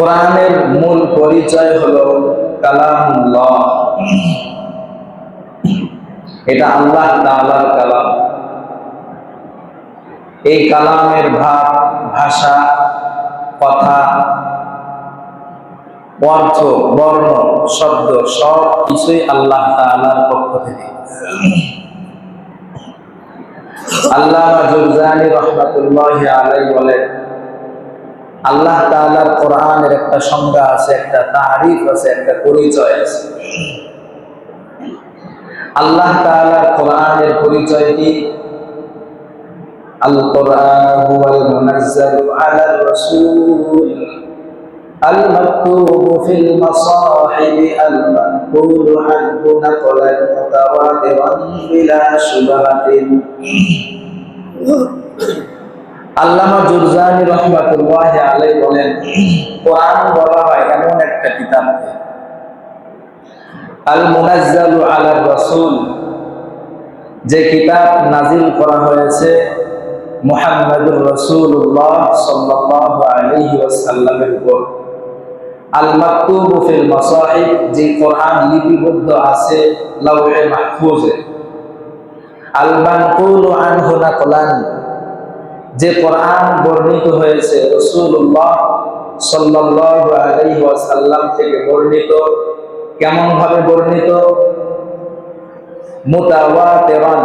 কোরআনের মূল পরিচয় হলো কালামুল্লাহ। এটা আল্লাহ তাআলার কালাম। এই কালামের ভাব, ভাষা, কথা, অর্থ, বর্ণ, শব্দ সব কিছুই আল্লাহ তাআলার পক্ষ থেকে। আল্লামা জুরজানি রাহমাতুল্লাহি আলাইহি বলেন, আল্লাহ তাআলার কোরআনের একটা সংজ্ঞা আছে, একটা তারিফ আছে, একটা পরিচয় আছে। আল্লাহ তাআলার কোরআনের পরিচয় কি? আল কোরআন হুয়াল মুনাজ্জালু আলার রাসূল আল মাকতুবু ফিল মাসাহিবি আল মানকুলু আনহু নাকলান মুতাওয়াতিরান বিলা শুবহাতিন। আল্লামা জুরজানি রাহমাতুল্লাহি আলাইহি বলেন, কোরআন বলা হয় এমন একটা কিতাবকে, আল মুনাজ্জালু আলার রাসূল, যে কিতাব নাজিল করা হয়েছে মুহাম্মদুর রাসূলুল্লাহ সাল্লাল্লাহু আলাইহি ওয়াসাল্লামের উপর। আল মাকতুবু ফিল মাসাহিব, যে কোরআন লিপিবদ্ধ আছে লাওহে মাহফুজে। আল মানকুলু আনহু নাকলান, যে কোরআন বর্ণিত হয়েছে রাসূলুল্লাহ সাল্লাল্লাহু আলাইহি ওয়াসাল্লাম থেকে বর্ণিত। কেমন ভাবে বর্ণিত? মুতাওয়াতিরান,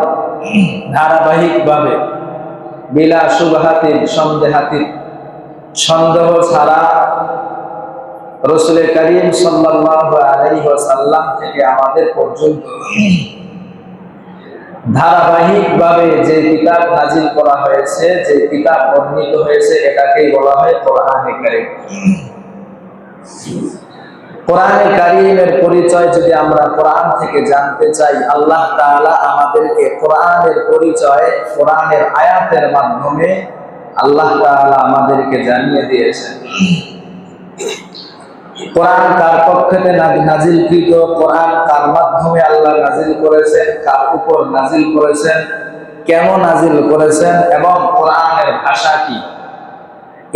ধারাবাহিক ভাবে, বিলা শুবহাতিন, সন্দেহাতীত, সন্দেহ ছাড়া রাসূল করিম সাল্লাল্লাহু আলাইহি ওয়াসাল্লাম থেকে আমাদের পর্যন্ত ধারাবাহিক ভাবে যে কিতাব নাজিল করা হয়েছে, যে কিতাব বর্ণিত হয়েছে, এটাকেই বলা হয় কোরআনে কারীম। কোরআনে কারীমের পরিচয় যদি আমরা কোরআন থেকে জানতে চাই, আল্লাহ তাআলা আমাদেরকে কোরআনের পরিচয় কোরআনের আয়াতের মাধ্যমে আল্লাহ তাআলা আমাদেরকে জানিয়ে দিয়েছেন। কোরআন কার পক্ষে নাজিলকৃত, কোরআন কার মাধ্যমে আল্লাহ নাজিল করেছেন, কার উপর নাজিল করেছেন, কেন নাজিল করেছেন, এবং কোরআনের ভাষা কি,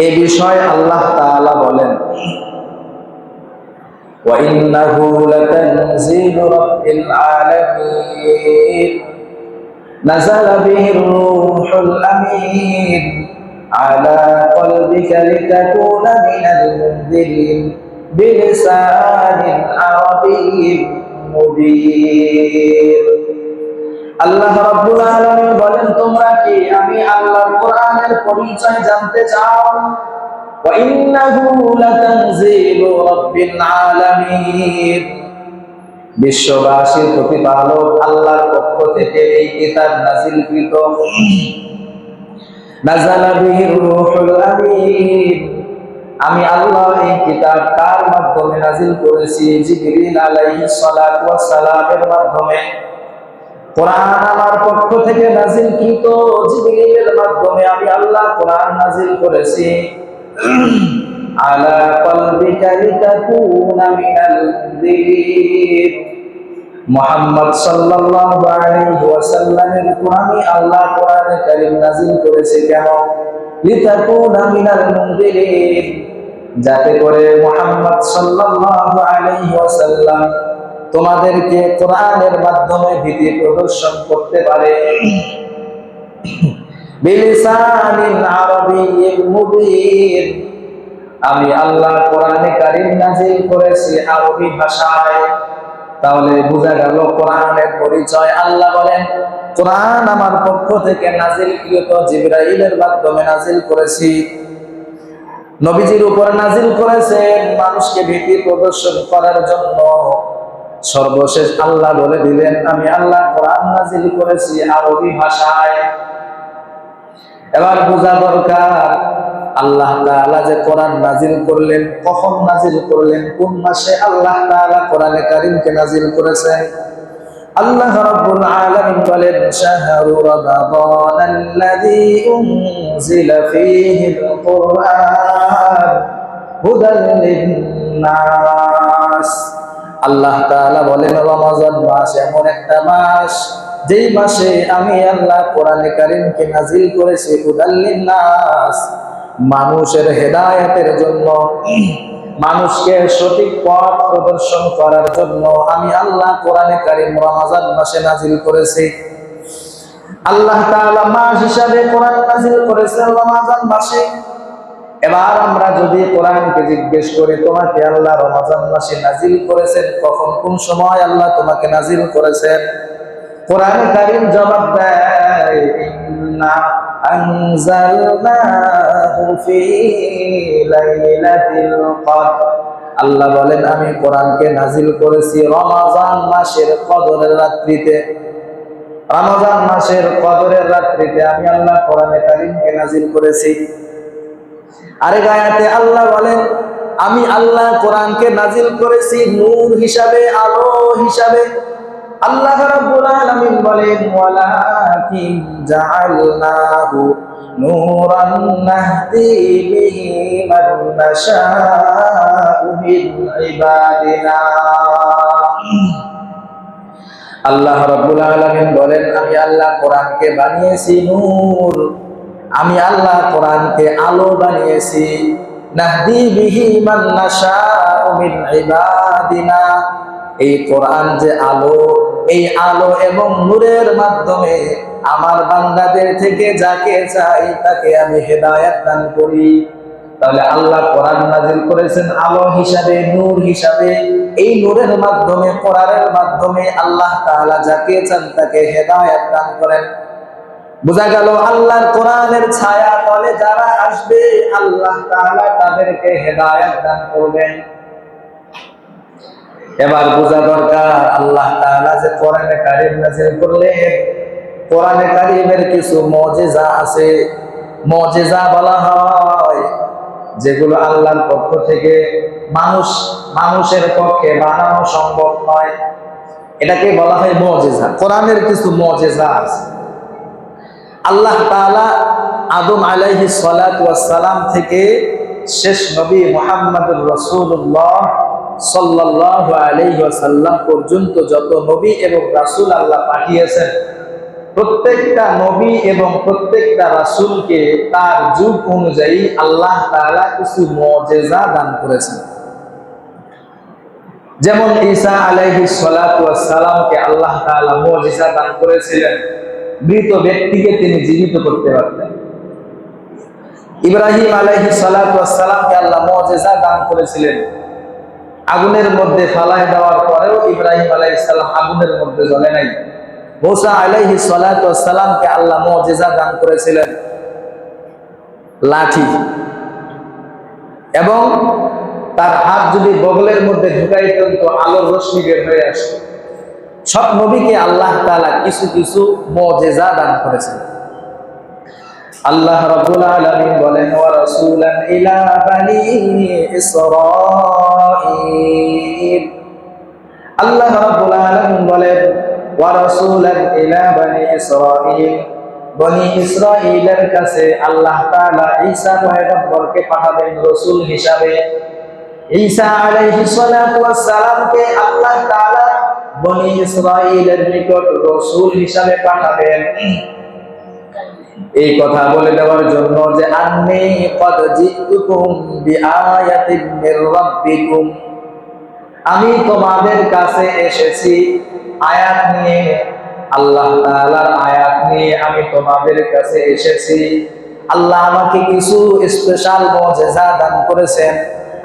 এই বিষয়ে আল্লাহ তাআলা বলেন, وَإِنَّهُ لَتَنزِيلُ رَبِّ الْعَالَمِينَ نَزَلَ بِهِ الرُّوحُ الْأَمِينُ عَلَى قَلْبِكَ لِتَكُونَ مِنَ الْمُنذِرِينَ بِلِسَانٍ عَرَبِيٍّ مُبِينٍ। আল্লাহ রাব্বুল আলামিন বলেন, তোমরা কি আমি আল্লাহর কোরআনের পরিচয় জানতে চাও? وَإِنَّهُ لَتَنزِيلُ رَبِّ الْعَالَمِينَ, বিশ্ববাসীর প্রতিপালক আল্লাহর পক্ষ থেকে এই কিতাব নাজিলকৃত। নাযালা বিহির রূহুল আমিন, আমি আল্লাহ এই কিতাব কার মাধ্যমে নাজিল করেছি? জিবরিল আলাইহিস সালাতু ওয়াস সালামের মাধ্যমে। কোরআন আমার পক্ষ থেকে নাজিলকৃত, জিবরিলের মাধ্যমে আমি আল্লাহ কোরআন নাজিল করেছি। আলা কলবিকা লিতাকুনা মিনাল মুনযিরিন, মুহাম্মদ সাল্লাল্লাহু আলাইহি ওয়াসাল্লামের উপর আমি আল্লাহ কোরআনে কারীম নাজিল করেছি। কেন? লিতাকুনা মিনাল মুনযিরিন, যাতে করে মুহাম্মদ সাল্লাল্লাহু আলাইহি ওয়াসাল্লাম তোমাদেরকে কোরআনের মাধ্যমে ভীতি প্রদর্শন করতে পারে। বিলিসানিন আরাবিয়্যিন মুবিন, আমি আল্লাহ কোরআনে কারীম নাজিল করেছি আরবি ভাষায়। তাহলে বোঝা গেল কোরআনের পরিচয়। আল্লাহ বলেন, কোরআন আমার পক্ষ থেকে নাজিলকৃত, জিবরাইলের মাধ্যমে নাজিল করেছি, নবীজির উপর নাজিল করেছেন মানুষকে ভীতি প্রদর্শন করার জন্য। সর্বশেষ আল্লাহ বলে দিলেন, আমি আল্লাহ কোরআন নাজিল করেছি আরবি ভাষায়। এবার বোঝা দরকার, আল্লাহ তাআলা যে কোরআন নাজিল করলেন, কখন নাজিল করলেন, কোন মাসে আল্লাহ তাআলা কোরআনে কারীমকে নাজিল করেছেন। আল্লাহ রাব্বুল আলামিন বলেন, শাহরু রমাদানাল্লাযী উনজিলা ফীহিল কুরআন হুদাল লিন্নাস। আল্লাহ তাআলা বলেন, রমজান মাস এমন একটা মাস, যেই মাসে আমি আল্লাহ কোরআনে কারীমকে নাজিল করেছি হুদাল লিন্নাস, মানুষের হেদায়েতের জন্য। মানুষকে সঠিক পথ প্রদর্শন করার জন্য আমি আল্লাহ কোরআনে কারীম রমজান মাসে নাজিল করেছি। আল্লাহ তাআলা মাস হিসাবে কোরআন নাজিল করেছেন রমজান মাসে। এবার আমরা যদি কোরআনকে জিজ্ঞেস করি, তোমাকে আল্লাহ রমজান মাসে নাজিল করেছেন কখন, কোন সময় আল্লাহ তোমাকে নাজিল করেছেন? কোরআনে কারীম জবাব দেয়, ইন্না আনজালনাহু ফি লাইলাতিল কদর। আল্লাহ বলেন, আমি কোরআনকে নাজিল করেছি রমজান মাসের কদরের রাত্রিতে। রমজান মাসের কদরের রাত্রিতে আমি আল্লাহ কোরআনে কারীমকে নাজিল করেছি। আরেক আয়াতে আল্লাহ বলেন, আমি আল্লাহ কোরআনকে নাজিল করেছি নূর হিসাবে, আলো হিসাবে। আল্লাহ রাব্বুল আলামিন বলেন, ওয়ালাকিন জাআলনাহু নূরান নাহদি বিহি মান নাশাউ মিন ইবাদিনা। আল্লাহ রাব্বুল আলামিন বলেন, আমি আল্লাহ কোরআনকে বানিয়েছি নূর, আমি আল্লাহ কোরআনকে আলো বানিয়েছি। নাহদি বিহি মান নাশাউ মিন ইবাদিনা। এই কোরআন যে আলো, এই আলো এবং নূরের মাধ্যমে আমার বান্দাদের থেকে যাকে চাই তাকে আমি হেদায়েত দান করি। তাহলে আল্লাহ কোরআন নাজিল করেছেন আলো হিসাবে, নূর হিসাবে। এই নূরের মাধ্যমে, কোরআনের মাধ্যমে আল্লাহ তাআলা যাকে চান তাকে হেদায়েত দান করেন। বোঝা গেল, আল্লাহর কোরআনের ছায়া তলে যারা আসবে আল্লাহ তাআলা তাদেরকে হেদায়েত দান করবেন। এবার বোঝা দরকার, আল্লাহ তাআলা যে কোরআনে কারীম নাযিল করলেন, কোরআনে কারীমের কিছু মুজিজা আছে। মুজিজা বলা হয় যেগুলো আল্লাহর পক্ষ থেকে মানুষের পক্ষে বানানো সম্ভব নয়, এটাকে বলা হয় মুজিজা। কোরআনের কিছু মুজিজা আছে। আল্লাহ তাআলা আদম আলাইহিস সালাতু ওয়াস সালাম থেকে শেষ নবী মুহাম্মদুর রাসূলুল্লাহ সাল্লাল্লাহু আলাইহি ওয়াসাল্লাম পর্যন্ত যত নবী এবং রাসূল আল্লাহ পাঠিয়েছেন, প্রত্যেকটা নবী এবং প্রত্যেকটা রাসূলকে তার যুগ অনুযায়ী আল্লাহ তাআলা কিছু মুজিজা দান করেছেন। যেমন ঈসা আলাইহিস সালাতু ওয়াস সালামকে আল্লাহ তাআলা মুজিজা দান করেছিলেন, মৃত ব্যক্তিকে তিনি জীবিত করতে পারতেন। ইব্রাহিম আলাইহিস সালাতু ওয়াস সালামকে আল্লাহ মুজিজা দান করেছিলেন, আগুনের মধ্যে ফালায় দেওয়ার পরেও ইব্রাহিম আলাইহিস সালাম আগুনের মধ্যে জ্বলে নাই। মুসা আলাইহিস সালাতু ওয়াস সালামকে আল্লাহ মুজিজা দান করেছিলেন লাঠি, এবং তার হাত যদি বগলের মধ্যে ঢুকাইতেন তো আলোর রশ্মি বের হয়ে আসতো। সব নবীকে আল্লাহ তাআলা কিছু কিছু মুজিজা দান করেছেন। আল্লাহ রাব্বুল আলামিন বলেন, ওয়া রাসূলান ইলা বানি ইসরাঈল। আল্লাহ রাব্বুল আলামিন বলেন, ওয়া রাসূলান ইলা বানি ইসরাঈল। বনি ইসরাঈলের কাছে আল্লাহ তাআলা ঈসা পয়গম্বরকে পাঠাবেন রাসূল হিসাবে। ঈসা আলাইহিস সালাতু ওয়াস সালামকে আল্লাহ তাআলা বনি ইসরাঈলের নিকট রাসূল হিসাবে পাঠাবেন। এই কথা বলে দেওয়ার জন্য যে আন্নী ক্বাদ জিতুকুম বিআয়াতিন মির রাব্বিকুম, আমি তোমাদের কাছে এসেছি আয়াত নিয়ে, আল্লাহ তাআলার আয়াত নিয়ে আমি তোমাদের কাছে এসেছি। আল্লাহ আমাকে কিছু স্পেশাল মুজিজা দান করেছেন।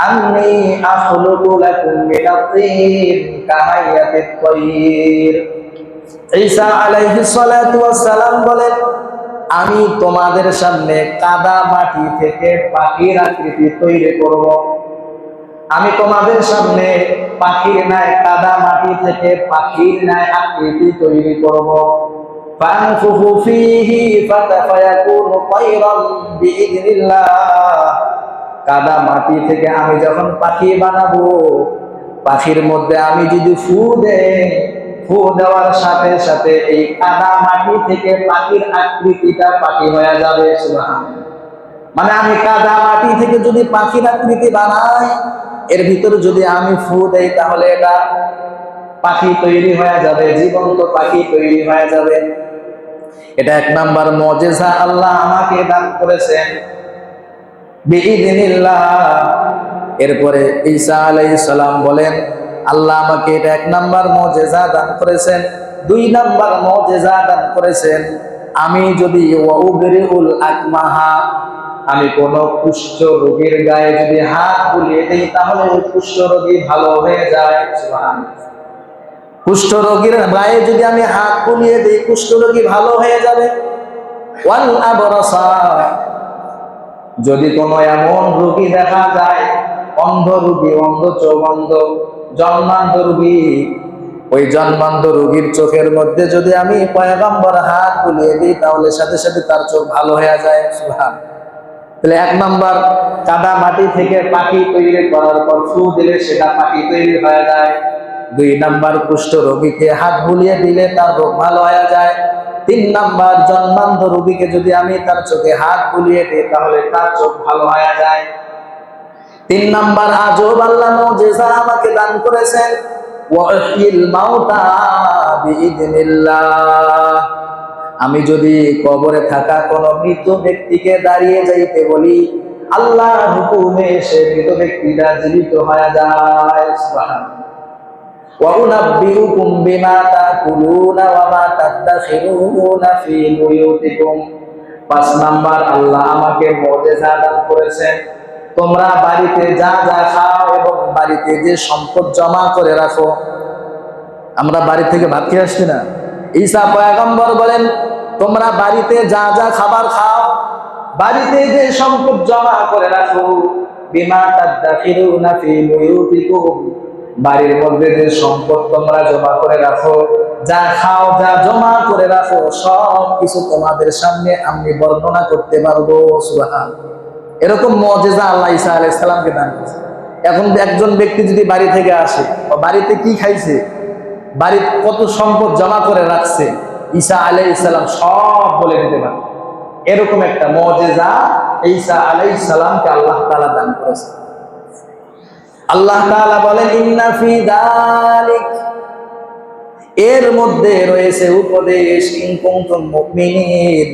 আন্নী আখলুকু লাকুম মিনাত তিন কাহাইয়াতিত তায়র। ঈসা আলাইহিস সালাতু ওয়াস সালাম বলেন, আমি তোমাদের সামনে কাদা মাটি থেকে পাখির আকৃতি তৈরি করব। আমি তোমাদের সামনে পাখির ন্যায় কাদা মাটি থেকে পাখির ন্যায় আকৃতি তৈরি করব। ফানফুখু ফীহি ফায়াকুনু তায়রান বিইذنিল্লাহ। কাদা মাটি থেকে আমি যখন পাখি বানাবো, পাখির মধ্যে আমি যদি ফু দেই, ফু দেওয়ার সাথে সাথে এই কাদা মাটি থেকে পাখির আকৃতিটা পাখি হয়ে যাবে। সুবহানাল্লাহ। মানে আমি কাদা মাটি থেকে যদি পাখির আকৃতি বানাই, এর ভিতরে যদি আমি ফু দেই তাহলে এটা পাখি তৈরি হয়ে যাবে, জীবন্ত পাখি তৈরি হয়ে যাবে। এটা এক নাম্বার মুজিজা আল্লাহ আমাকে দান করেছেন বিইذনিল্লাহ। এরপরে ঈসা আলাইহিস সালাম বলেন, আল্লাহ আমাকে এটা 1 নাম্বার মুজিজা দান করেছেন। 2 নাম্বার মুজিজা দান করেছেন, আমি যদি ওয়াউবরিউল আকমাহা, আমি কোন কুষ্ঠ রোগীর গায়ে যদি হাত বুলিয়ে দেই তাহলে ওই কুষ্ঠ রোগী ভালো হয়ে যায়। সুবহানাল্লাহ। কুষ্ঠ রোগীর গায়ে যদি আমি হাত বুলিয়ে দেই কুষ্ঠ রোগী ভালো হয়ে যাবে। ওয়াল আবরাসা, যদি কোনো এমন রোগী দেখা যায়, অন্ধ রোগী, অন্ধ চোখ অন্ধ, জন্মান্ধ রোগী, ওই জন্মান্ধ রোগীর চোখের মধ্যে যদি আমি পয়গম্বর হাত বুলিয়ে দিই তাহলে সাথে সাথে তার চোখ ভালো হয়ে যায়। সুবহানাল্লাহ। তাহলে 1 নাম্বার, কাদা মাটি থেকে পাখি তৈরি করার পর ফু দিলে সেটা পাখি তৈরি হয়ে যায়। 2 নাম্বার, কুষ্ঠ রোগীকে হাত বুলিয়ে দিলে তার রোগ ভালো হয়ে যায়। 3 নাম্বার, জন্মান্ধ রোগীকে যদি আমি তার চোখে হাত বুলিয়ে দিই তাহলে তার চোখ ভালো হয়ে যায়। 3 নাম্বার, আজব আল্লাহ মুজিজা আমাকে দান করেছেন, ওয়াহিল মাউতা বিইذنিল্লাহ, আমি যদি কবরে থাকা কোন মৃত ব্যক্তিকে দাঁড়িয়ে যাইতে বলি আল্লাহর হুকুমে সে মৃত ব্যক্তিটা জীবিত হয়ে যায়। সুবহানাল্লাহ। ওয়া উনাব্বিউকুম বিমা তাকুলুনা ওয়া মা তাদাখিরুনা ফি বুয়ুতিকুম। 5 নাম্বার, আল্লাহ আমাকে মুজিজা দান করেছেন, তোমরা বাড়িতে যা যা খাও এবং বাড়িতে যে সম্পদ জমা করে রাখো। আমরা বাড়ি থেকে ভাত খেয়ে আসছি না, ঈসা পয়গম্বর বলেন তোমরা বাড়িতে যা যা খাবার খাও, বাড়িতে যে সম্পদ জমা করে রাখো, বিমা তাদাখিরুনা ফি বুয়ুতিকুম, বাড়ির মধ্যে যে সম্পদ তোমরা জমা করে রাখো, যা খাও যা জমা করে রাখো সব কিছু তোমাদের সামনে আমি বর্ণনা করতে পারবো। সুবহানাল্লাহ। এরকম মুজিজা আল্লাহ ঈসা আলাইহিস সালামকে দান করেছে। এখন একজন ব্যক্তি যদি বাড়ি থেকে আসে, বাড়িতে কি খাইছে, বাড়ির কত সম্পদ জমা করে রাখছে, ঈসা আলাইহিস সালাম সব বলে দিতে পারে। এরকম একটা মুজিজা ঈসা আলাইহিস সালামকে আল্লাহ তাআলা দান করেছে। আল্লাহ তাআলা বলেন, ইন্না ফি যালিক, এর মধ্যে রয়েছে উপদেশ, ইন কুনতুম মুমিনিন,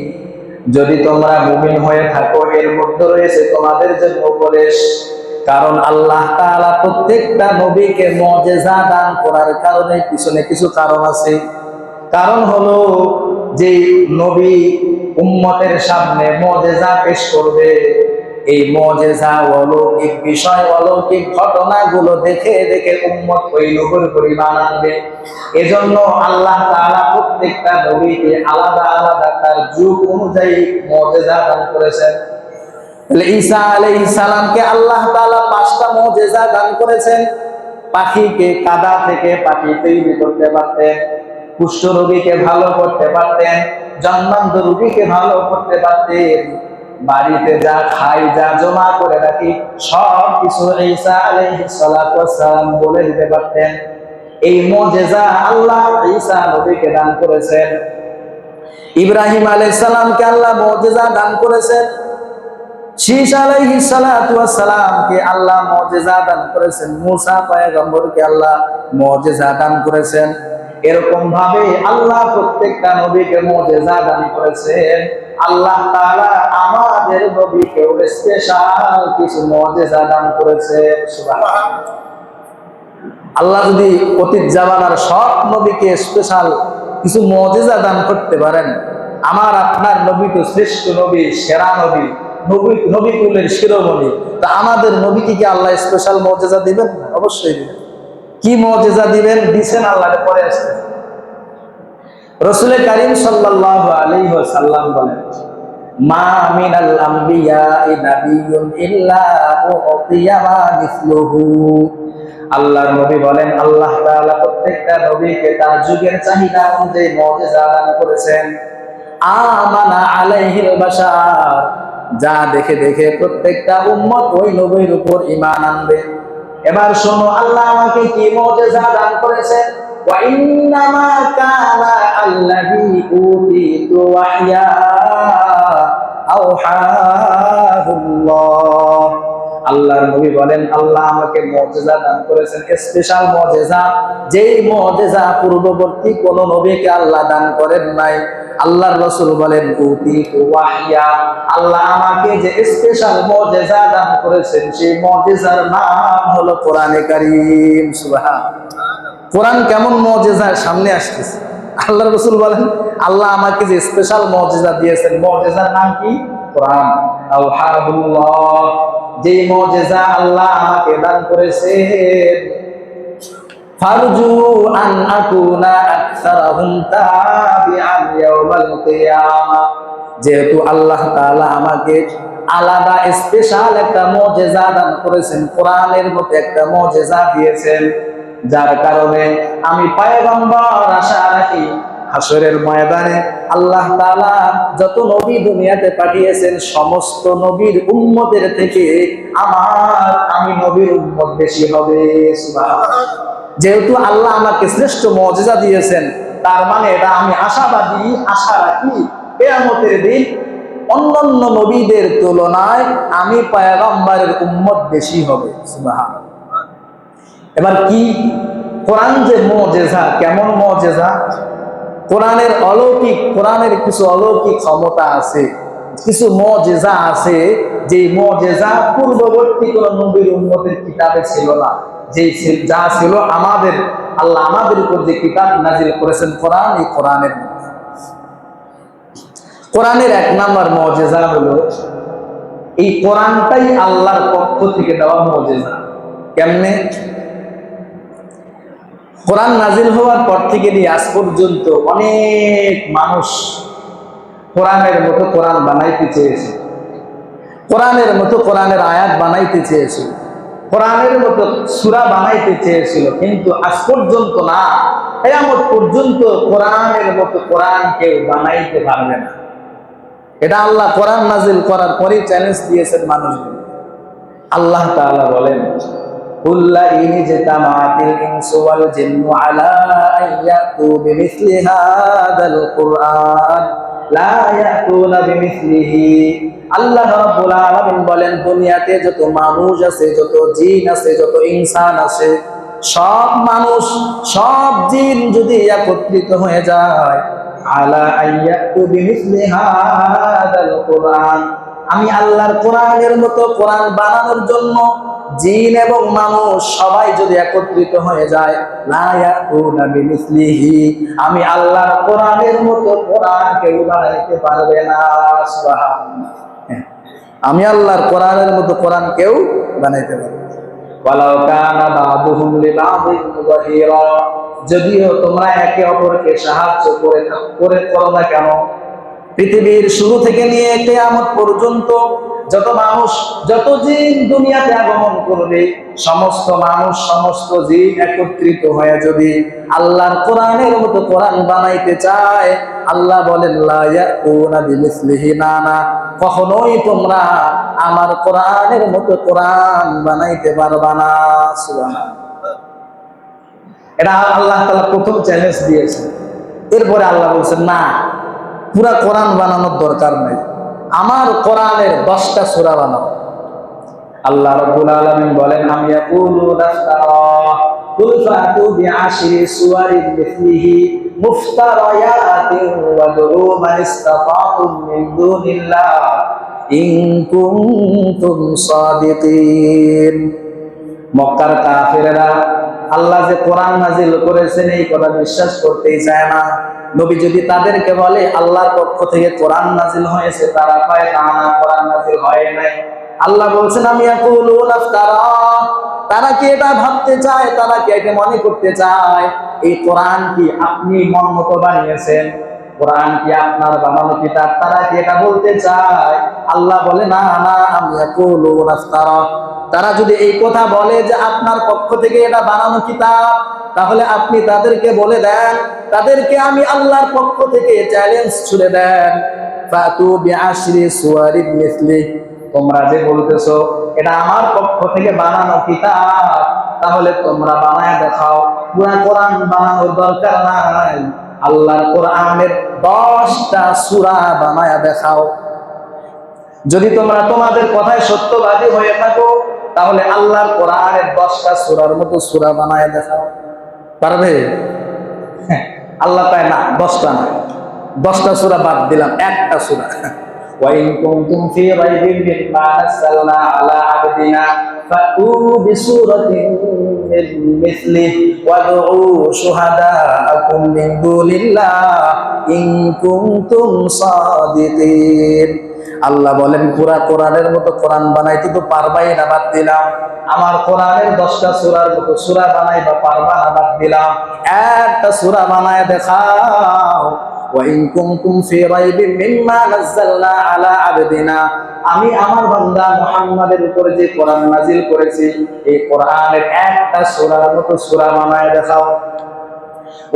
যদি তোমরা মুমিন হয়ে থাকো এর মধ্যে রয়েছে তোমাদের জন্য উপদেশ। কারণ আল্লাহ তাআলা প্রত্যেকটা নবীকে মুজিজা দান করার কারণে পিছনে কিছু কারণ আছে। কারণ হলো যে নবী উম্মতের সামনে মুজিজা পেশ করবে, এই মুজিজা অলৌকিক বিষয়, অলৌকিক ঘটনাগুলো দেখে দেখে উম্মত ওই নবীর উপর ঈমান আনবে। এজন্য আল্লাহ তাআলা প্রত্যেকটা নবীকে আলাদা আলাদা তার যুগ অনুযায়ী মুজিজা দান করেছেন। তাহলে ঈসা আলাইহিস সালামকে আল্লাহ তাআলা 5টা মুজিজা দান করেছেন। পাখিকে কাদা থেকে পাখি তৈরি করতে পারতেন, কুষ্ঠ রোগীকে ভালো করতে পারতেন, জন্মান্ধ রোগীকে ভালো করতে পারতেন, বাড়িতে যা খাই যা জমা করে রাখি সব কিছু ঈসা আলাইহিস সালাতু ওয়াস সালাম বলে দিতে পারতেন। এই মুজিজা আল্লাহ ঈসা নবীকে দান করেছেন। ইব্রাহিম আলাইহিস সালামকে আল্লাহ মুজিজা দান করেছেন। শীশ আলাইহিস সালাতু ওয়াস সালামকে আল্লাহ মুজিজা দান করেছেন। মুসা পয়গম্বরকে আল্লাহ মুজিজা দান করেছেন। এরকম ভাবে আল্লাহ প্রত্যেকটা নবীকে মুজিজা দান করেছেন। আল্লাহ তাআলা আমাদের নবীকে স্পেশাল কিছু মুজিজা দান করেছেন। সুবহানাল্লাহ। আল্লাহ যদি অতীত জামানার সব নবীকে স্পেশাল কিছু মুজিজা দান করতে পারেন, আমার আপনার নবী তো শ্রেষ্ঠ নবী, সেরা নবী, নবী কুলের শিরোমণি, তা আমাদের নবীকে কি আল্লাহ স্পেশাল মুজিজা দিবেন? অবশ্যই দিবেন। কি মুজিজা দিবেন? দিবেন আল্লাহর পরে আসছে। রাসূল কারীম সাল্লাল্লাহু আলাইহি ওয়াসাল্লাম বলেন, মা মিনাল আমবিয়াই নাবিয়্যুন ইল্লা উতিয়া মা মিসলুহু। আল্লাহর নবী বলেন, আল্লাহ তাআলা প্রত্যেকটা নবীকে তার যুগের চাহিদা অনুযায়ী মুজিজা দান করেছেন। আমানা আলাইহিল বাশার, যা দেখে দেখে প্রত্যেকটা উম্মত ওই নবীর উপর ঈমান আনবে। এবার শোনো আল্লাহ আমাকে কি মুজিজা দান করেছেন। ওয়া ইন্নামা কানা আল্লাযী উতিতু ওয়াহইয়া আওহাহুল্লাহ। আল্লাহর নবী বলেন, আল্লাহ আমাকে মুজিজা দান করেছেন, স্পেশাল মুজিজা, যেই মুজিজা পূর্ববর্তী কোন নবীকে আল্লাহ দান করেন নাই। আল্লাহর রাসূল বলেন উতিতু ওয়াহিয়া, আল্লাহ আমাকে যে স্পেশাল মুজিজা দান করেছেন সেই মুজিজার নাম হলো কোরআনে কারীম। সুবহানাল্লাহ। কোরআন কেমন মুজিজার সামনে আসতেছে। আল্লাহর রাসূল বলেন আল্লাহ আমাকে যে স্পেশাল মুজিজা দিয়েছেন, মুজিজার নাম কি? কোরআন। আওহাবুল্লাহ, যে মুজিজা আল্লাহ আমাকে দান করেছেন, ফারজু আন আকুনা আকসারাহুম তাবিআন ইয়াউমাল কিয়ামাহ, যেহেতু আল্লাহ তাআলা আমাকে আলাদা স্পেশাল একটা মুজিজা দান করেছেন, কোরআনের মতো একটা মুজিজা দিয়েছেন, যার কারণে আমি পয়গম্বর আশা রাখি হাসরের ময়দানে আল্লাহ তাআলা যত নবী দুনিয়াতে পাঠিয়েছেন সমস্ত নবীর উম্মতের থেকে আমি নবীর উম্মত বেশি হবে। সুবহানাল্লাহ। যেহেতু আল্লাহ আমাকে শ্রেষ্ঠ মুজিজা দিয়েছেন, তার মানে এটা আমি আশাবাদী, আশা রাখি কিয়ামতের দিন অন্যান্য নবীদের তুলনায় আমি পয়গম্বরের উম্মত বেশি হবে। সুবহানাল্লাহ। এবার কি কোরআন যে মুজিজা, কেমন মুজিজা? কোরআনের অলৌকিক, কোরআনের কিছু অলৌকিক ক্ষমতা আছে, কিছু মুজিজা আছে যে মুজিজা পূর্ববর্তী কোন নবীর উম্মতের কিতাবে ছিল না। যে যা ছিল আমাদের আল্লাহ আমাদের উপর যে কিতাব নাজিল করেছেন কোরআন, এই কোরআনের এক নাম্বার মুজিজা হলো এই কোরআনটাই আল্লাহর পক্ষ থেকে দেওয়া মুজিজা। কেমনে? কোরআন নাজিল হওয়ার পর থেকে নিয়ে আজ পর্যন্ত অনেক মানুষ কোরআনের মতো কোরআন বানাইতে চেয়েছে, কোরআনের মতো কোরআনের আয়াত বানাইতে চেয়েছিল, কোরআনের মতো সূরা বানাইতে চেয়েছিল, কিন্তু আজ পর্যন্ত না, কিয়ামত পর্যন্ত কোরআনের মতো কোরআন কেউ বানাইতে পারবে না। এটা আল্লাহ কোরআন নাজিল করার পরেই চ্যালেঞ্জ দিয়েছেন মানুষদের। আল্লাহ তাআলা বলেন কুল্লা ইন জাতামাতিল ইনসু ওয়াল জিন্নু আলা আইয়াতু বিমিসলি হাদাল কুরআন লা ইয়াতুনা বিমিসলিহি। আল্লাহ রাব্বুল আলামিন বলেন দুনিয়াতে যত মানুষ আছে, যত জিন আছে, যত ইনসান আছে, সব মানুষ সব জিন যদি একত্রিত হয়ে যায় আলা আইয়াতু বিমিসলি হাদাল কুরআন, আমি আল্লাহর কোরআনের মতো কোরআন বানানোর জন্য জিন এবং মানুষ সবাই যদি একত্রিত হয়ে যায় লা ইয়াতুনা বিমিসলিহি, আমি আল্লাহর কোরআনের মতো কোরআন কেউ বানাইতে পারবে না। সুবহানাল্লাহ। আমি আল্লাহর কোরআনের মতো কোরআন কেউ বানাইতে পারবে না। ওয়ালাউ কানা বা'দুহুম লিবা'দিন যাহিরা, যদিও তোমরা একে অপরকে সাহায্য করে করো না কেন, পৃথিবীর শুরু থেকে নিয়ে কিয়ামত পর্যন্ত যত মানুষ যত জিন দুনিয়াতে আগমন করবে, সমস্ত মানুষ সমস্ত জিন একত্রিত হয়ে যদি আল্লাহর কোরআনের মতো কোরআন বানাইতে চায়, আল্লাহ বলেন লা ইয়াতুনা বিমিসলিহি, না না, কখনোই তোমরা আমার কোরআনের মতো কোরআন বানাইতে পারবা না। সুবহানাল্লাহ। এটা আল্লাহ তাআলা প্রথম চ্যালেঞ্জ দিয়েছেন। এরপরে আল্লাহ বলছেন না, পুরা কোরআন বানানোর দরকার নাই, আমার কোরআনের 10টা সূরা বানাও। আল্লাহ রাব্বুল আলামিন বলেন আম ইয়াকুলুনা ইফতারা কুল ফাতু বিআশরি সুওয়ারিন মিসলিহি মুফতারায়াতিন ওয়াদউ মান ইসতাতাতুম মিন দুনিল্লাহ ইন কুনতুম সাদিকিন। মক্কার কাফেররা আল্লাহ যে কোরআন নাজিল করেছেন এই কথা বিশ্বাস করতেই চায় না। নবী যদি তাদেরকে বলে আল্লাহর পক্ষ থেকে কোরআন নাজিল হয়েছে, তারা কয় না না, কোরআন নাজিল হয় নাই। আল্লাহ বলছেন আমি ইয়াকুলুনা ইফতারা, তারা কি এটা ভাবতে চায়, তারা কি এটা মনে করতে চায় এই কোরআন কি আপনি মন মতো বানিয়েছেন, কোরআন কি আপনার বানানো কিতাব, তারা কি এটা বলতে চায়? আল্লাহ বলে না না, আমি ইয়াকুলুনা ইফতারা। তারা যদি এই কথা বলে যে আপনার পক্ষ থেকে এটা বানানো কিতাব, তাহলে আপনি তাদেরকে বলে দেন, তাদেরকে আমি আল্লাহর পক্ষ থেকে চ্যালেঞ্জ ছুড়ে দেন, ফাতু বিআশরি সুওয়ারিন মিসলি, তোমরা যে বলতেছো এটা আমার পক্ষ থেকে বানানো কিতাব, তাহলে তোমরা বানায় দেখাও। পুরা কোরআন বানানোর দরকার নাই, আল্লাহর কোরআনের 10টা সূরা বানায় দেখাও। যদি তোমরা তোমাদের কথায় সত্যবাদী হয়ে থাকো, তাহলে আল্লাহর কোরআনের 10টা সূরার মতো সূরা বানায় দেখাও। পারবে? আল্লাহ তাই না, 10টা না, 10টা সূরা বাদ দিলাম, একটা সূরা। وإن كنتم في ريب مما نزلنا على عبدنا فأتوا بسورة من مثله وادعوا شهداءكم من دون الله إن كنتم صادقين। আল্লাহ বলেন পুরা কোরআনের মতো কোরআন বানাইতে তো পারবাই না, বাদ দিলাম। আমার কোরআনের 10টা সূরার মতো সূরা বানাইবা পারবা না, বাদ দিলাম। একটা সূরা বানায় দেখাও। وإن كنتم في ريب مما نزلنا على عبدنا, আমি আমার বান্দা মুহাম্মাদের উপরে যে কোরআন নাজিল করেছি এই কোরআনের একটা সূরার মতো সূরা বানায় দেখাও।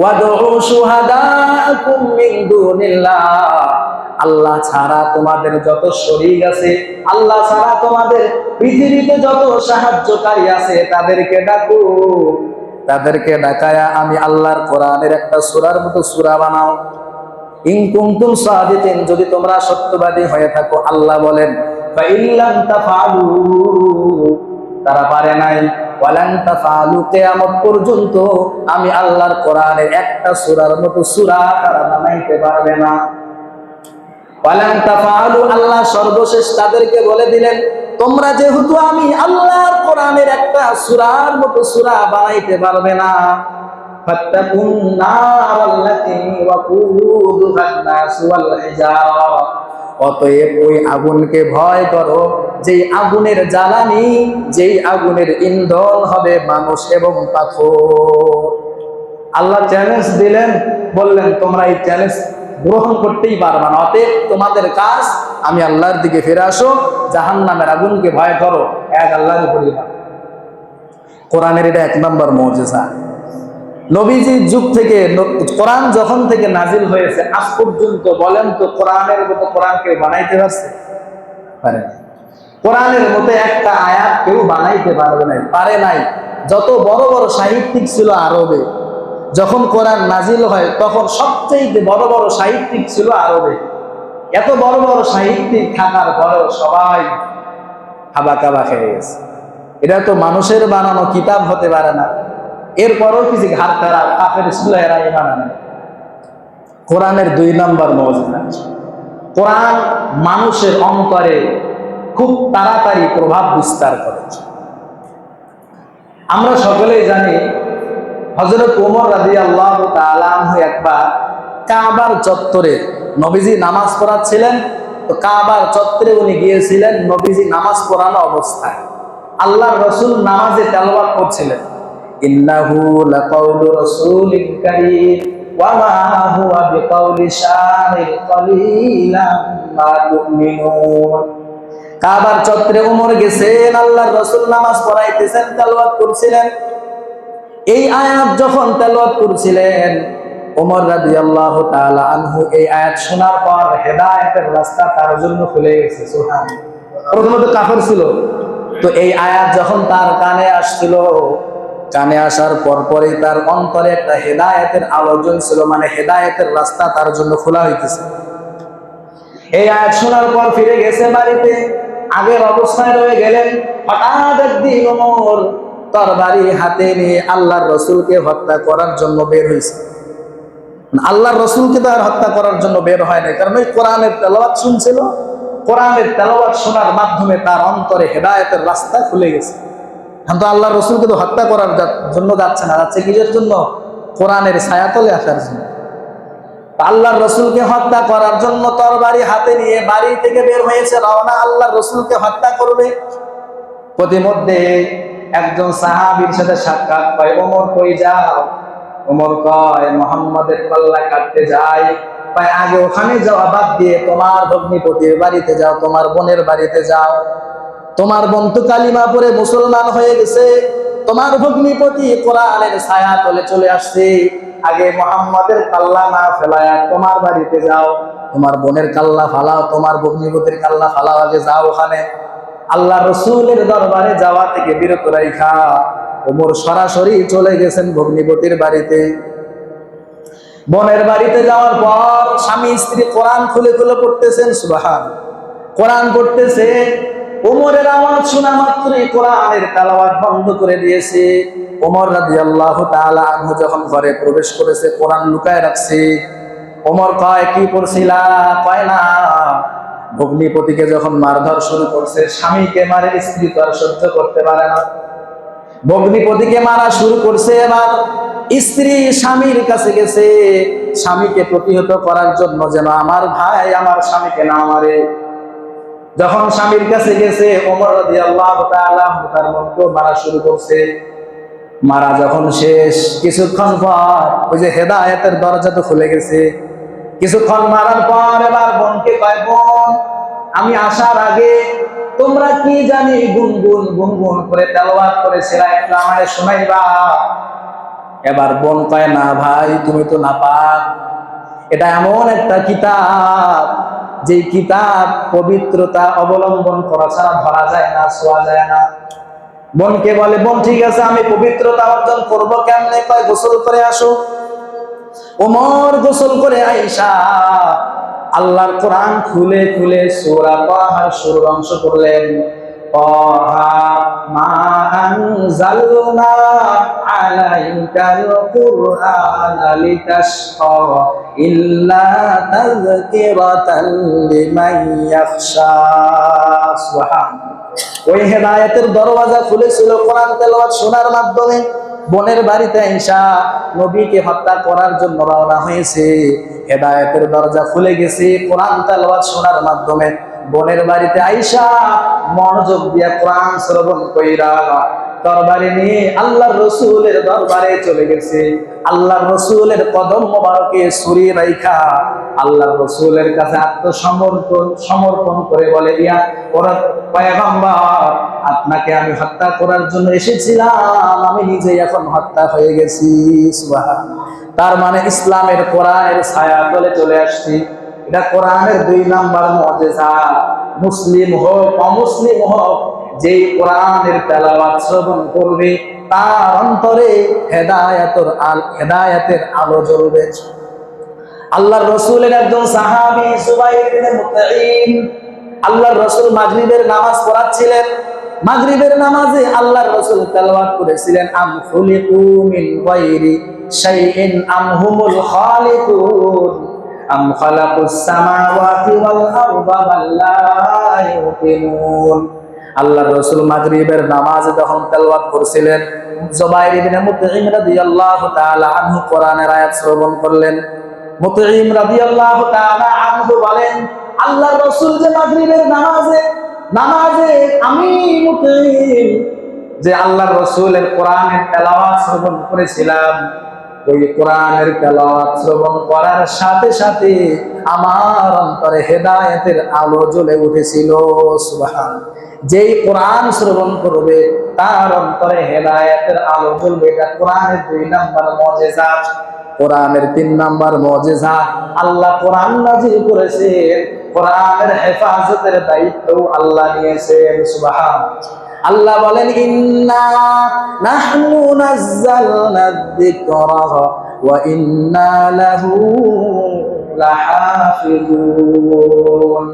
ওয়াদউ শুহাদাকুম মিন দুনিল্লাহ, আল্লাহ ছাড়া তোমাদের যত শরীক আছে, আল্লাহ ছাড়া তোমাদের পৃথিবীতে যত সাহায্যকারী আছে তাদেরকে ডাকো। তাদেরকে ডাকায়া আমি আল্লাহর কোরআনের একটা সূরার মতো সূরা বানাও। ইন কুনতুম সাদিকিন, যদি তোমরা সত্যবাদী হয়ে থাকো। আল্লাহ বলেন ফা ইল্লাম তাফআলু, তারা পারে নাই। ওয়ালান তাফআলু, কিয়ামত পর্যন্ত আমি আল্লাহর কোরআনের একটা সূরার মতো সূরা তারা বানাইতে পারবে না। ওয়ালান তাফআলু, আল্লাহ সর্বশেষ তাদেরকে বলে দিলেন তোমরা যেহেতু আমি আল্লাহর কোরআনের একটা সূরার মতো সূরা বানাইতে পারবে না, ফাত্তাকুন নারাল্লাতী ওয়াকুদুহান নাস ওয়াল হিজারা, অতএব ওই আগুনকে ভয় করো যেই আগুনের জ্বালানি, যেই আগুনের ইন্ধন হবে মানুষ এবং পাথর। আল্লাহ চ্যালেঞ্জ দিলেন, বললেন তোমরা এই চ্যালেঞ্জ গ্রহণ করতেই পারবে না, অতএব তোমাদের কাজ আমি আল্লাহর দিকে ফিরে আসো, জাহান্নামের আগুনকে ভয় করো, এক আল্লাহর উপর ঈমান। কোরআনের এটা 1 নম্বর মুজিজা। নবীজির যুগ থেকে কোরআন যখন থেকে নাজিল হয়েছে আজ পর্যন্ত বলেন তো কোরআনের মতো কোরআন কেউ বানাইতে পারছে? পারে না। কোরআনের মতো একটা আয়াত কেউ বানাইতে পারবে না, পারে নাই। যত বড় বড় সাহিত্যিক ছিল আরবে, যখন কোরআন নাজিল হয় তখন সবচেয়ে বড় বড় সাহিত্যিক ছিল আরবে। এত বড় বড় সাহিত্যিক থাকার পরেও সবাই হাবা কাবা খেয়ে গেছে। এটা তো মানুষের বানানো কিতাব হতে পারে না। এরপরও কিছু ঘাট তারা কাফের সুলাইরা ইমান আনে। কোরআনের 2 নম্বর মুজিজা, কোরআন মানুষের অন্তরে খুব তাড়াতাড়ি প্রভাব বিস্তার করে। আমরা সকলেই জানি হযরত ওমর রাদিয়াল্লাহু তাআলা আনহু একবার কাবার চত্বরে নবীজি নামাজ পড়াচ্ছিলেন, তো কাবার চত্বরে উনি গিয়েছিলেন নবীজি নামাজ পড়ানো অবস্থায়। আল্লাহর রাসূল নামাজে তেলাওয়াত করছিলেন, ইন্নাহু লাকাউলু রাসূলিন কারীম ওয়া মা হুয়া বিকাউলি শাইরিন কালিলাম মা তুমিনুন। কাবার চত্বরে ওমর গেছেন, আল্লাহর রাসূল নামাজ পড়াইতেছেন, তেলাওয়াত করছিলেন। এই আয়াত যখন তেলাওয়াত করছিলেন ওমর রাদিয়াল্লাহু তাআলা আনহু এই আয়াত শোনার পর হেদায়েতের রাস্তা তার জন্য খুলে গেছে। সুবহানাল্লাহ। প্রথমত কাফের ছিল, তো এই আয়াত যখন তার কানে আসছিল, কানে আসার পরপরই তার অন্তরে একটা হেদায়েতের আলো জ্বলছিল, মানে হেদায়েতের রাস্তা তার জন্য খোলা হইতেছে। এই আয়াত শোনার পর ফিরে গেছে বাড়িতে, আগের অবস্থায় রয়ে গেলেন। হঠাৎ একদিন ওমর তরবারি হাতে নিয়ে আল্লাহর রাসূলকে হত্যা করার জন্য বের হয়েছে। আল্লাহর রাসূলকে তো আর হত্যা করার জন্য বের হয় নাই, কারণ ওই কোরআনের তেলাওয়াত শুনছিল। কোরআনের তেলাওয়াত শোনার মাধ্যমে তার অন্তরে হেদায়েতের রাস্তা খুলে গেছে। কিন্তু আল্লাহর রাসূলকে তো হত্যা করার জন্য যাচ্ছে না, যাচ্ছে কিসের জন্য? কোরআনের ছায়াতলে আসার জন্য। আল্লাহর রাসূলকে হত্যা করার জন্য তরবারি হাতে নিয়ে বাড়ি থেকে বের হয়েছে, রওনা আল্লাহর রাসূলকে হত্যা করবে। প্রতিমধ্যে একজন সাহাবীর সাথে সাক্ষাৎ পায়, ওমর কই যাও? ওমর কয় মুহাম্মাদের কল্লা কাটতে যাই। পায় আগে ওখানে যাওয়া বাদ দিয়ে তোমার ভগ্নিপতির বাড়িতে যাও, তোমার বোনের বাড়িতে যাও। তোমার বোন তো কালিমা পড়ে মুসলমান হয়ে গেছে, তোমার ভগ্নিপতি কোরআনের ছায়া তলে চলে আসছে। আগে মুহাম্মাদের কাল্লা না ফেলায়া তোমার বাড়িতে যাও, তোমার বোনের কাল্লা ফালাও, তোমার ভগ্নিপতির কাল্লা ফালাও, আগে যাও ওখানে। আল্লাহ রাসূলের দরবারে যাওয়া থেকে বিরত রাখা ওমর সরাসরি চলে গেছেন ভগ্নিপতির বাড়িতে। বোনের বাড়িতে যাওয়ার পর স্বামী স্ত্রী কোরআন খুলে খুলে পড়তেছেন, সুবহানাল্লাহ। কোরআন পড়তেছে, ওমরের আওয়াজ শোনা মাত্রই কোরআনের তেলাওয়াত বন্ধ করে দিয়েছে। ওমর রাদিয়াল্লাহু তাআলা আনহু যখন ঘরে প্রবেশ করেছে, কোরআন লুকায় রাখছে। ওমর কয় কি করছিলা? কয় না, ভগ্নিপতিকে যখন মারধর শুরু করছে, স্বামীকে মারে, স্ত্রী তো আর সহ্য করতে পারে না, ভগ্নিপতিকে মারা শুরু করছে। এবার স্ত্রী স্বামীর কাছে গেছে স্বামীকে প্রতিহত করার জন্য, যেন আমার ভাই আমার স্বামীকে না মারে। যখন স্বামীর কাছে গেছে, ওমর রাদিয়াল্লাহু তাআলা তার মনকেও মারা শুরু করছে। মারা যখন শেষ, কিছুক্ষণ পর ওই যে হেদায়েতের দরজা তো খুলে গেছে। কিছুক্ষণ মারার পর এবার বোনকে কয়, বোন আমি আসার আগে তোমরা কি জানি গুনগুন গুনগুন করে তেলাওয়াত করেছিলা, একটু আমারে শোনাইবা? এবার বোন কয়, না ভাই তুমি তো নাপাক, এটা এমন একটা কিতাব যে কিতাব পবিত্রতা অবলম্বন করা ছাড়া ধরা যায় না, ছোঁয়া যায় না। বোনকে বলে, বোন ঠিক আছে আমি পবিত্রতা অর্জন করবো কেমনে? কয় গোসল করে আসো। ওমর গোসল করে আইসা আল্লাহর কোরআন খুলে খুলে সূরা তাহার শুরুর অংশ পড়লেন। তাহা মা আনজালনা আলাইকাল কুরআনা লিতাশকা ইল্লা তাযকিরাতাল লিমান ইয়াখশা। সুবহানাল্লাহ। ওই হেদায়েতের দরওয়াজা খুলেছিল কোরআন তেলাওয়াত শোনার মাধ্যমে। বোনের বাড়িতে আইসা নবীকে হত্যা করার জন্য রওনা হয়েছে, হেদায়েতের দরজা খুলে গেছে কোরআন তেলাওয়াত শোনার মাধ্যমে। বোনের বাড়িতে আইসা মনোযোগ দিয়ে কোরআন শ্রবণ কইরা তরবারি নিয়ে আল্লাহর রাসূলের দরবারে চলে গেছে। আল্লাহর রাসূলের কদম মোবারকে ছুরি রাইখা আল্লাহর রাসূলের কাছে সমর্পণ করে বলে, ইয়া ওরা পয়গম্বর, আপনাকে আমি হত্যা করার জন্য এসেছিলাম, আমি নিজে এখন হত্যা হয়ে গেছি। সুবহানাল্লাহ। তার মানে ইসলামের কোরআনের ছায়া তলে চলে আসছি। এটা কোরআনের 2 নাম্বার মুজিজা। মুসলিম হোক অমুসলিম হোক, যে কোরআনের তেলাওয়াত শ্রবণ করবে তার অন্তরে হেদায়েতের আলো জ্বলবে। আল্লাহর রাসূলের একজন সাহাবী সুবাইর ইবনে মুতঈম, আল্লাহর রাসূল মাগরিবের নামাজ পড়াচ্ছিলেন। মাগরিবের নামাজে আল্লাহর রাসূল তেলাওয়াত করেছিলেন, আম খুলিকু মিন গায়রি শাইইন আম হুমুল খালিকুন আম খালাকুস সামাওয়াতি ওয়াল আরদা বাল লা ইউকিনুন। আল্লাহর রাসূল মাগরিবের নামাজে যখন তেলাওয়াত করছিলেন, জুবাইর ইবনে মুতঈম রাদিয়াল্লাহু তাআলা আনহু কোরআনের আয়াত শ্রবণ করলেন। মুতঈম রাদিয়াল্লাহু তাআলা আনহু বলেন, আল্লাহর রাসূল যে মাগরিবের নামাজে আমি মুতঈম যে আল্লাহর রাসূলের কোরআনের তেলাওয়াত শ্রবণ করেছিলাম, ওই কোরআনের তেলাওয়াত শ্রবণ করার সাথে সাথে আমার অন্তরে হেদায়েতের আলো জ্বলে উঠেছিল। সুবহানাল্লাহ। যেই কোরআন শ্রবণ করবে তার অন্তরে হেদায়েতের আলো জ্বলবে। এটা কোরআনের 2 নাম্বার মুজিজা। কোরআনের 3 নাম্বার মুজিজা, আল্লাহ কোরআন নাযিল করেছেন, কোরআনের হেফাজতের দায়িত্ব আল্লাহ নিয়েছেন। সুবহানাল্লাহ। আল্লাহ বলেন, ইন্না নাহনু নাযালনা যিকরা ওয়া ইন্না লাহু লাহাফিজুন।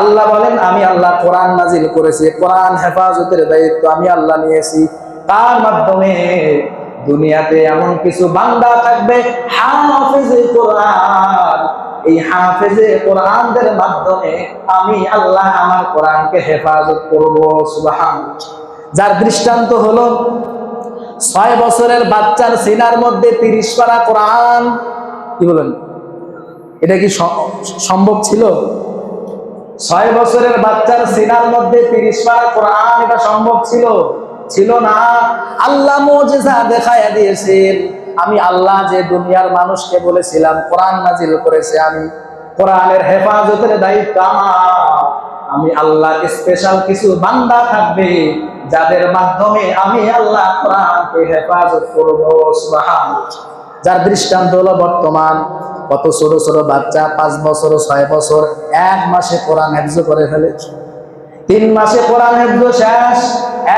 আল্লাহ বলেন, আমি আল্লাহ কোরআন নাযিল করেছি, কোরআন হেফাজতের দায়িত্ব আমি আল্লাহ নিয়েছি। তার মাধ্যমে দুনিয়াতে এমন কিছু বান্দা থাকবে হাফেজে কোরআন, এই হাফেজে কোরআনদের মাধ্যমে আমি আল্লাহ আমার কোরআনকে হেফাজত করব। সুবহানাল্লাহ। যার দৃষ্টান্ত হলো 6 বছরের বাচ্চার সিনার মধ্যে 30 পারা কোরআন। কি বলেন, এটা কি সম্ভব ছিল? 6 বছরের বাচ্চার সিনার মধ্যে 30 পারা কোরআন, এটা সম্ভব ছিল না। আল্লাহ মুজিজা দেখায়া দিয়েছেন। আমি আল্লাহ যে দুনিয়ার মানুষকে বলেছিলাম কোরআন নাযিল করেছে আমি, কোরআনের হেফাজতের দায়িত্ব আমার। আমি আল্লাহ স্পেশাল কিছু বান্দা থাকবে যাদের মাধ্যমে আমি আল্লাহ কোরআনকে হেফাজত করব। সুবহানাল্লাহ। যার দৃষ্টান্ত হলো বর্তমান কত ছোট ছোট বাচ্চা 5 বছর 6 বছর 1 মাসে কোরআন হেফজ করে ফেলে, 3 মাসে কোরআন হেফজ শেষ,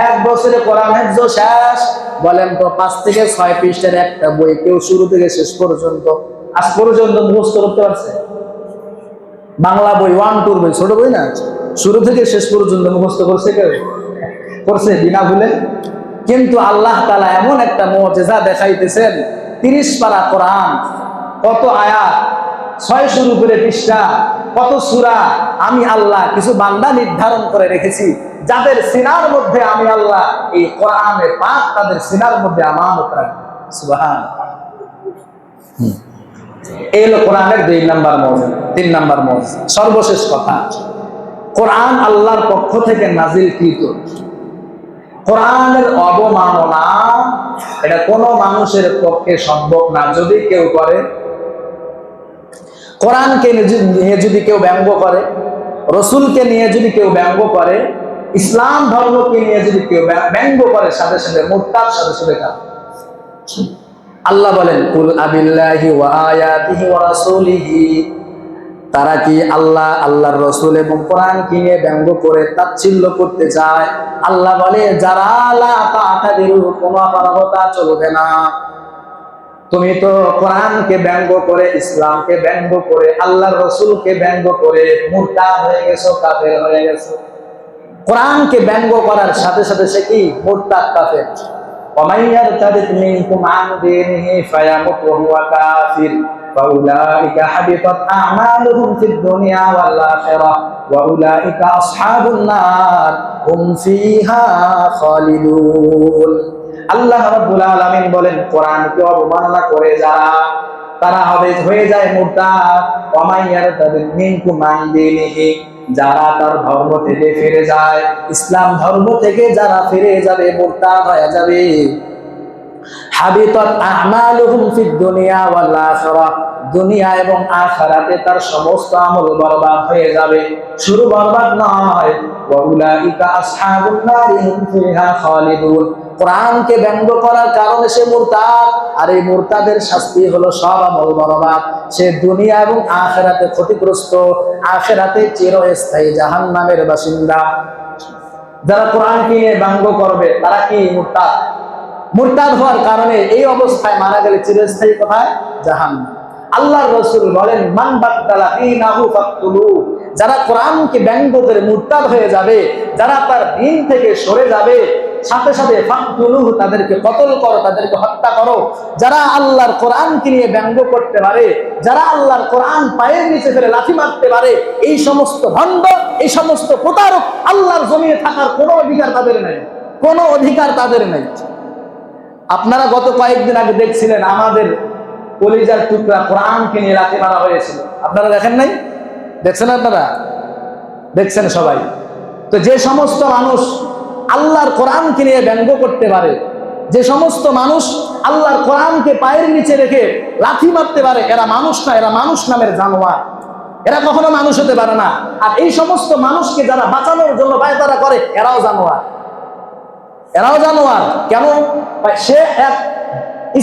1 বছরে কোরআন হেফজ শেষ। বলেন তো 5 থেকে 6 পৃষ্ঠার একটা বই কেউ শুরু থেকে শেষ পর্যন্ত আজ পর্যন্ত মুখস্থ করতে পারছে? বাংলা বই 1-2 বই, ছোট বই না, শুরু থেকে শেষ পর্যন্ত মুখস্থ করছে কেউ? করছে বিনা ভুলে? কিন্তু আল্লাহ তাআলা এমন একটা মুজিজা দেখাইতেছেন, 30 পারা কোরআন, কত আয়াত, 600 উপরে পৃষ্ঠা, কত সূরা, আমি আল্লাহ কিছু বান্দা নির্ধারণ করে রেখেছি যাদের সিনার মধ্যে আমি আল্লাহ এই কোরআনে পাক তাদের সিনার মধ্যে আমানত রাখবো। সুবহানাল্লাহ। এই হলো কোরআনের 2 নাম্বার মওজুদ। 3 নাম্বার মওজুদ, সর্বশেষ কথা, কোরআন আল্লাহর পক্ষ থেকে নাজিলকৃত। কোরআনের অবমাননা এটা কোনো মানুষের পক্ষে সম্ভব না। যদি কেউ করে, কোরআনকে নিয়ে যদি কেউ ব্যঙ্গ করে, রসুলকে নিয়ে যদি কেউ ব্যঙ্গ করে, ইসলাম ধর্মকে নিয়ে যদি কেউ ব্যঙ্গ করে, সাথে সাথে মুরতাদ, সাথে সাথে কাফের। আল্লাহ বলেন, কুল আবিল্লাহি ওয়া আয়াতিহি ওয়া রাসূলিহি, তারা কি আল্লাহ, আল্লাহর রাসূল এবং কোরআনকে নিয়ে ব্যঙ্গ করে তাচ্ছিল্য করতে চায়? আল্লাহ বলে, যারা লা তা'তাদিরু, কোনো অপারগতা চলবে না। তুমি তো কোরআনকে ব্যঙ্গ করে, ইসলামকে ব্যঙ্গ করে, আল্লাহর রাসূলকে ব্যঙ্গ করে মুরতাদ হয়ে গেছো, কাফের হয়ে গেছো। কোরআনকে ব্যঙ্গ করার সাথে সাথে সে কি? মুরতাদ, কাফের। ومن يرتد منكم عن دينه فيمت وهو كافر فأولئك حبطت أعمالهم في الدنيا والآخرة وأولئك أصحاب النار هم فيها خالدون। আল্লাহ রাব্বুল আলামিন বলেন, কোরআনকে অবমাননা করে যারা, তারা হয়ে যায় মুরতাদ। ومن يرتد منكم عن دينه, যারা তার ধর্ম থেকে ফিরে যায়, ইসলাম ধর্ম থেকে যারা ফিরে যাবে, মুরতাদ হয়ে যাবে, হাবিতাত আ'মালুহুম ফিদ দুনিয়া ওয়াল আখিরাহ, দুনিয়া এবং আখিরাতে তার সমস্ত আমল বরবাদ হয়ে যাবে। শুধু বরবাদ নয়, ওয়া উলাইকা আসহাবুন নার হুম ফিহা খালিদুন। কোরআনকে ব্যঙ্গ করার কারণে সে মুরতাদ, আর এই মুরতাদের শাস্তি হলো সব আমল বরবাদ। সে দুনিয়া এবং আখিরাতে ক্ষতিগ্রস্ত, আখিরাতে চিরস্থায়ী জাহান্নামের বাসিন্দা। যারা কোরআনকে নিয়ে ব্যঙ্গ করবে তারা কি? মুরতাদ। মুরতাদ হওয়ার কারণে এই অবস্থায় মারা গেলে চিরস্থায়ী কোথায়? জাহান্নাম। আল্লাহর রাসূল বলেন, মান বাদদালা দীনাহু ফাকতুলু, যারা কোরআনকে ব্যঙ্গ করে মুরতাদ হয়ে যাবে, যারা তার দ্বীন থেকে সরে যাবে, সাথে সাথে ফাকতুলুহু, তাদেরকে কতল করো, তাদেরকে হত্যা করো। যারা আল্লাহর কোরআনকে নিয়ে ব্যঙ্গ করতে পারে, যারা আল্লাহর কোরআন পায়ের নিচে ফেলে লাথি মারতে পারে, এই সমস্ত ভণ্ড, এই সমস্ত প্রতারক আল্লাহর জমিনে থাকার কোনো অধিকার তাদের নেই, কোনো অধিকার তাদের নেই। আপনারা গত কয়েকদিন আগে দেখছিলেন আমাদের কলিজার টুকরা কোরআনকে নিয়ে লাথি মারা হয়েছিল। আপনারা দেখেন নাই? দেখছেন? আপনারা দেখছেন সবাই। তো যে সমস্ত মানুষ আল্লাহর কোরআনকে নিয়ে ব্যঙ্গ করতে পারে, যে সমস্ত মানুষ আল্লাহর কোরআনকে পায়ের নিচে রেখে লাথি মারতে পারে, এরা মানুষ না, এরা মানুষ নামের জানোয়ার। এরা কখনো মানুষ হতে পারে না। আর এই সমস্ত মানুষকে যারা বাঁচানোর জন্য পায়তারা করে, এরাও জানোয়ার, এরাও জানোয়ার। কেন? সে এক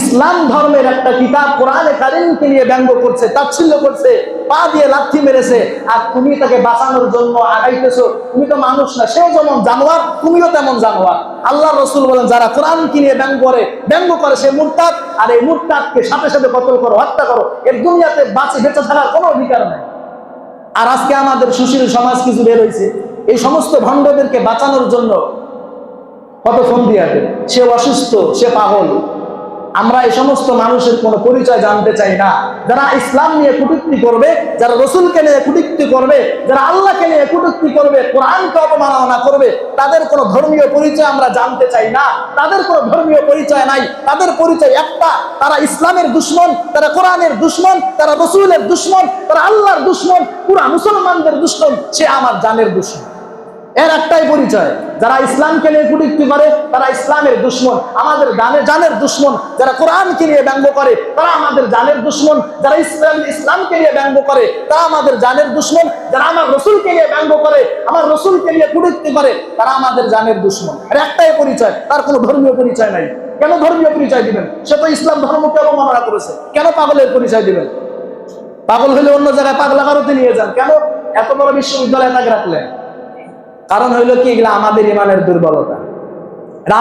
ইসলাম ধর্মের একটা কিতাব কোরআনে কারীমকে নিয়ে ব্যঙ্গ করছে, তাচ্ছিল্য করছে, পা দিয়ে লাথি মেরেছে, আর তুমি তাকে বাঁচানোর জন্য আগাইতেছো। তুমি তো মানুষ না, সেও যেমন জানোয়ার, তুমিও তেমন জানোয়ার। আল্লাহর রাসূল বলেন, যারা কোরআনকে নিয়ে ব্যঙ্গ করে সে মুরতাদ, আর এই মুরতাদকে সাথে সাথে কতল করো, হত্যা করো। এর দুনিয়াতে বেঁচে থাকার কোনো অধিকার নেই। আর আজকে আমাদের সুশীল সমাজ কিছু বের হয়েছে, এই সমস্ত ভণ্ডদেরকে বাঁচানোর জন্য কত ফোন দিয়ে, সে অসুস্থ, সে পাগল। আমরা এই সমস্ত মানুষের কোনো পরিচয় জানতে চাই না। যারা ইসলাম নিয়ে কটূক্তি করবে, যারা রসুলকে নিয়ে কটূক্তি করবে, যারা আল্লাহকে নিয়ে কটূক্তি করবে, কোরআনকে অবমাননা করবে, তাদের কোনো ধর্মীয় পরিচয় আমরা জানতে চাই না। তাদের কোনো ধর্মীয় পরিচয় নাই, তাদের পরিচয় একটা, তারা ইসলামের দুশমন, তারা কোরআনের দুশমন, তারা রসুলের দুশমন, তারা আল্লাহর দুশমন, পুরা মুসলমানদের দুশমন, সে আমার জানের দুশমন। এর একটাই পরিচয়, যারা ইসলামকে নিয়ে কটূক্তি করে তারা ইসলামের দুশমন, আমাদের জানের দুশমন। যারা কোরআনকে নিয়ে ব্যঙ্গ করে তারা আমাদের জানের দুশমন। যারা ইসলামকে নিয়ে ব্যঙ্গ করে তারা আমাদের জানের দুশমন। যারা আমার রসুলকে নিয়ে ব্যঙ্গ করে, আমার রসুলকে নিয়ে কটূক্তি করে, তারা আমাদের জানের দুশমন। এর একটাই পরিচয়, তার কোনো ধর্মীয় পরিচয় নাই। কেন ধর্মীয় পরিচয় দিবেন? সে তো ইসলাম ধর্মকে অবমাননা করেছে। কেন পাগলের পরিচয় দিবেন? পাগল হলে অন্য জায়গায় পাগলাগারোতে নিয়ে যান। কেন এত বড় বিশ্ববিদ্যালয়ে তাকে রাখলেন? কারণ হইল কি, এগুলা আমাদের ইমানের দুর্বলতা,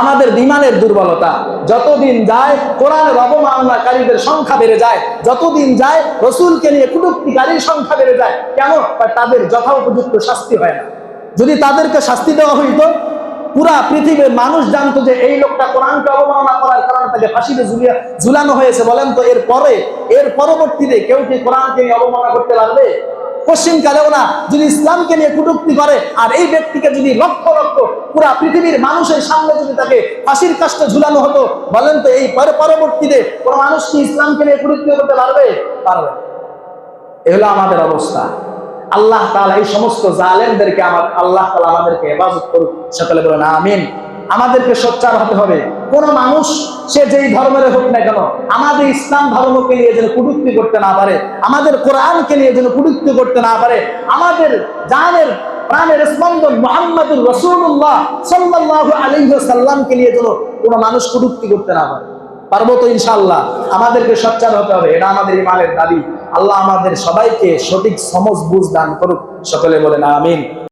আমাদের ইমানের দুর্বলতা। যতদিন যায় কোরআনের অবমাননাকারীদের সংখ্যা বেড়ে যায়, যতদিন যায় রসুলকে নিয়ে কটূক্তিকারীর সংখ্যা বেড়ে যায়। কেন? তাদের যথোপযুক্ত শাস্তি হয় না। যদি তাদেরকে শাস্তি দেওয়া হইতো, পুরা পৃথিবীর মানুষ জানতো যে এই লোকটা কোরআনকে অবমাননা করার কারণে তাকে তাকে ফাঁসিতে ঝুলানো হয়েছে, বলেন তো এর পরবর্তীতে কেউ কি কোরআনকে নিয়ে অবমাননা করতে পারবে? পশ্চিম কালেও না। যদি ইসলামকে নিয়ে কটূক্তি করে আর এই ব্যক্তিকে যদি লক্ষ লক্ষ পুরা পৃথিবীর মানুষের সামনে যদি তাকে ফাঁসির কাস্টে ঝুলানো হতো, বলেন তো এই পরবর্তীতে কোনো মানুষ কি ইসলামকে নিয়ে কটূক্তি করতে পারবে? পারবে। এ হলো আমাদের অবস্থা। আল্লাহ তাআলা এই সমস্ত জালেমদেরকে আল্লাহ তাআলা আমাদেরকে হেফাজত করুক। সকলে বলেন আমিন। আমাদেরকে সোচ্চার হতে হবে। কোন মানুষ সে যেই ধর্মের হোক না কেন, আমাদের ইসলাম ধর্মকে নিয়ে যেন কটূক্তি করতে না পারে, আমাদের কোরআনকে নিয়ে যেন কটূক্তি করতে না পারে, আমাদের জানের প্রাণের স্পন্দন মুহাম্মদুর রাসূলুল্লাহ সাল্লাল্লাহু আলাইহি ওয়াসাল্লামকে নিয়ে যেন কোনো মানুষ কটূক্তি করতে না পারে। পারবো তো ইনশাআল্লাহ। আমাদেরকে সোচ্চার হতে হবে, এটা আমাদের ইমানের দাবি। আল্লাহ আমাদের সবাইকে সঠিক সমঝ বুঝ দান করুক। সকলে বলেন আমিন।